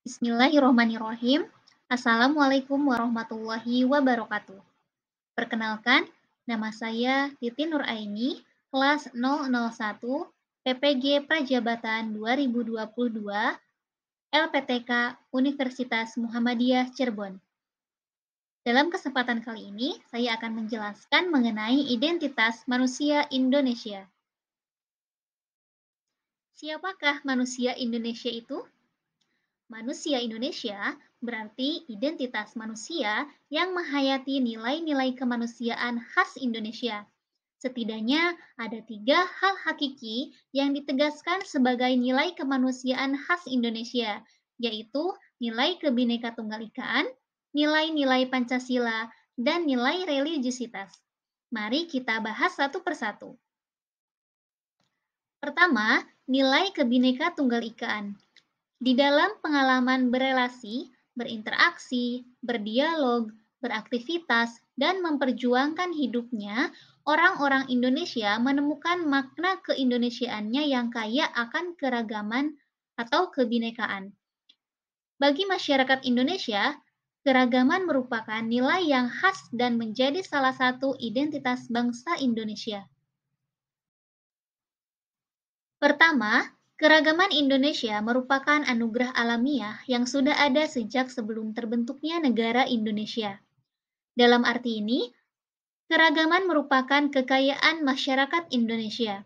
Bismillahirrohmanirrohim. Assalamualaikum warahmatullahi wabarakatuh. Perkenalkan, nama saya Titin Nuraini, kelas 001, PPG Prajabatan 2022, LPTK Universitas Muhammadiyah Cirebon. Dalam kesempatan kali ini, saya akan menjelaskan mengenai identitas manusia Indonesia. Siapakah manusia Indonesia itu? Manusia Indonesia berarti identitas manusia yang menghayati nilai-nilai kemanusiaan khas Indonesia. Setidaknya ada 3 hal hakiki yang ditegaskan sebagai nilai kemanusiaan khas Indonesia, yaitu nilai Kebhinneka-Tunggal-Ikaan, nilai-nilai Pancasila, dan nilai religiusitas. Mari kita bahas satu persatu. Pertama, nilai Kebhinneka-Tunggal-Ikaan. Di dalam pengalaman berelasi, berinteraksi, berdialog, beraktivitas, dan memperjuangkan hidupnya, orang-orang Indonesia menemukan makna keindonesiaannya yang kaya akan keragaman atau kebinekaan. Bagi masyarakat Indonesia, keragaman merupakan nilai yang khas dan menjadi salah satu identitas bangsa Indonesia. Pertama, keragaman Indonesia merupakan anugerah alamiah yang sudah ada sejak sebelum terbentuknya negara Indonesia. Dalam arti ini, keragaman merupakan kekayaan masyarakat Indonesia.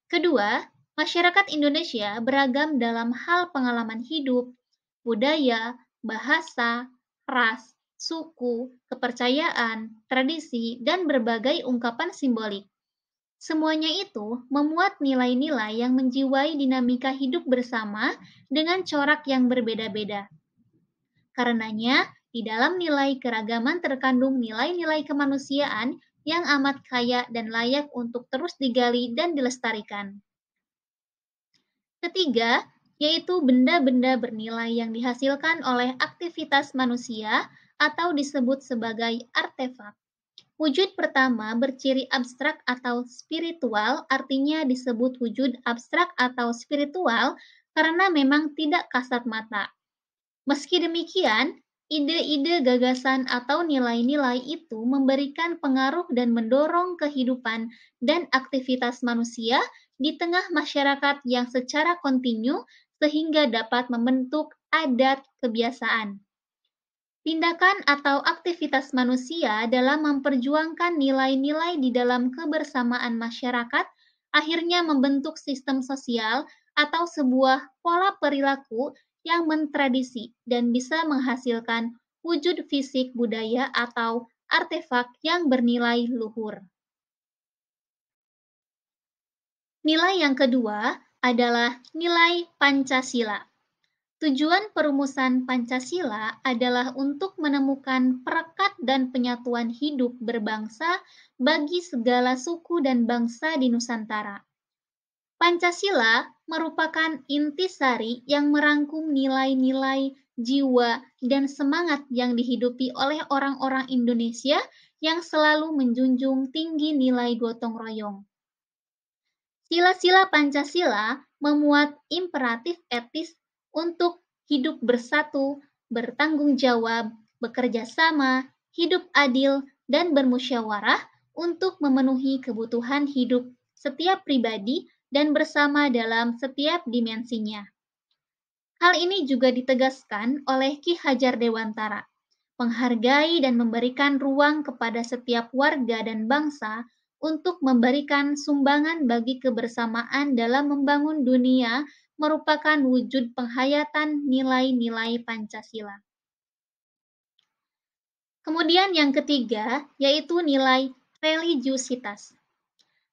Kedua, masyarakat Indonesia beragam dalam hal pengalaman hidup, budaya, bahasa, ras, suku, kepercayaan, tradisi, dan berbagai ungkapan simbolik. Semuanya itu memuat nilai-nilai yang menjiwai dinamika hidup bersama dengan corak yang berbeda-beda. Karenanya, di dalam nilai keragaman terkandung nilai-nilai kemanusiaan yang amat kaya dan layak untuk terus digali dan dilestarikan. Ketiga, yaitu benda-benda bernilai yang dihasilkan oleh aktivitas manusia atau disebut sebagai artefak. Wujud pertama berciri abstrak atau spiritual, artinya disebut wujud abstrak atau spiritual karena memang tidak kasat mata. Meski demikian, ide-ide, gagasan, atau nilai-nilai itu memberikan pengaruh dan mendorong kehidupan dan aktivitas manusia di tengah masyarakat yang secara kontinu sehingga dapat membentuk adat kebiasaan. Tindakan atau aktivitas manusia dalam memperjuangkan nilai-nilai di dalam kebersamaan masyarakat akhirnya membentuk sistem sosial atau sebuah pola perilaku yang mentradisi dan bisa menghasilkan wujud fisik budaya atau artefak yang bernilai luhur. Nilai yang kedua adalah nilai Pancasila. Tujuan perumusan Pancasila adalah untuk menemukan perekat dan penyatuan hidup berbangsa bagi segala suku dan bangsa di Nusantara. Pancasila merupakan intisari yang merangkum nilai-nilai, jiwa, dan semangat yang dihidupi oleh orang-orang Indonesia yang selalu menjunjung tinggi nilai gotong royong. Sila-sila Pancasila memuat imperatif etis untuk hidup bersatu, bertanggung jawab, bekerja sama, hidup adil, dan bermusyawarah untuk memenuhi kebutuhan hidup setiap pribadi dan bersama dalam setiap dimensinya. Hal ini juga ditegaskan oleh Ki Hajar Dewantara, menghargai dan memberikan ruang kepada setiap warga dan bangsa untuk memberikan sumbangan bagi kebersamaan dalam membangun dunia merupakan wujud penghayatan nilai-nilai Pancasila. Kemudian yang ketiga, yaitu nilai religiusitas.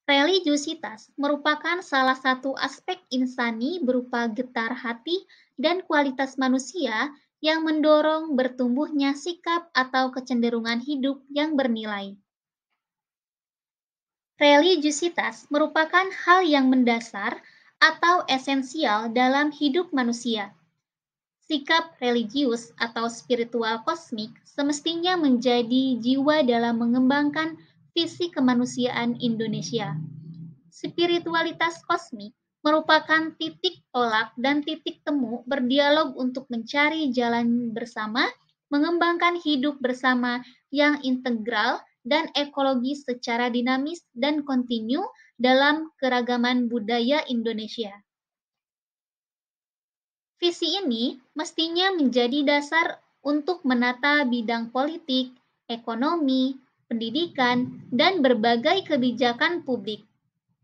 Religiusitas merupakan salah satu aspek insani berupa getar hati dan kualitas manusia yang mendorong bertumbuhnya sikap atau kecenderungan hidup yang bernilai. Religiusitas merupakan hal yang mendasar atau esensial dalam hidup manusia. Sikap religius atau spiritual kosmik semestinya menjadi jiwa dalam mengembangkan visi kemanusiaan Indonesia. Spiritualitas kosmik merupakan titik tolak dan titik temu berdialog untuk mencari jalan bersama, mengembangkan hidup bersama yang integral dan ekologis secara dinamis dan kontinu dalam keragaman budaya Indonesia. Visi ini mestinya menjadi dasar untuk menata bidang politik, ekonomi, pendidikan, dan berbagai kebijakan publik.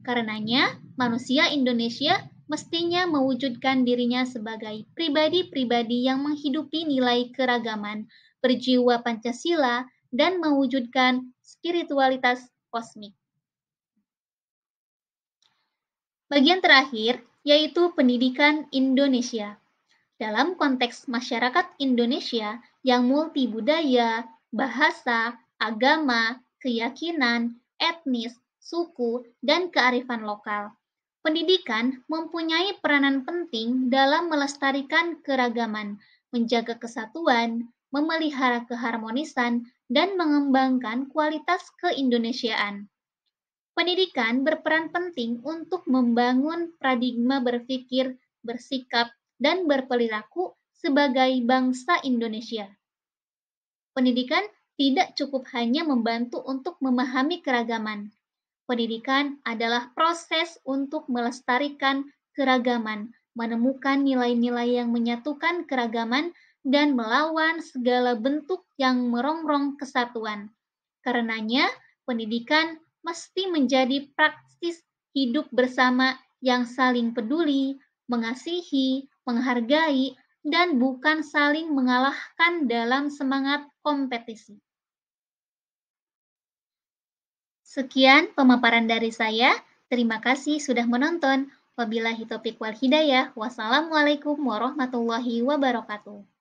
Karenanya, manusia Indonesia mestinya mewujudkan dirinya sebagai pribadi-pribadi yang menghidupi nilai keragaman, berjiwa Pancasila, dan mewujudkan spiritualitas kosmik. Bagian terakhir yaitu pendidikan Indonesia. Dalam konteks masyarakat Indonesia yang multibudaya, bahasa, agama, keyakinan, etnis, suku, dan kearifan lokal. Pendidikan mempunyai peranan penting dalam melestarikan keragaman, menjaga kesatuan, memelihara keharmonisan, dan mengembangkan kualitas keindonesiaan. Pendidikan berperan penting untuk membangun paradigma berpikir, bersikap, dan berperilaku sebagai bangsa Indonesia. Pendidikan tidak cukup hanya membantu untuk memahami keragaman. Pendidikan adalah proses untuk melestarikan keragaman, menemukan nilai-nilai yang menyatukan keragaman, dan melawan segala bentuk yang merongrong kesatuan. Karenanya, pendidikan mesti menjadi praktis hidup bersama yang saling peduli, mengasihi, menghargai, dan bukan saling mengalahkan dalam semangat kompetisi. Sekian pemaparan dari saya. Terima kasih sudah menonton. Wabillahi taufiq wal hidayah. Wassalamualaikum warahmatullahi wabarakatuh.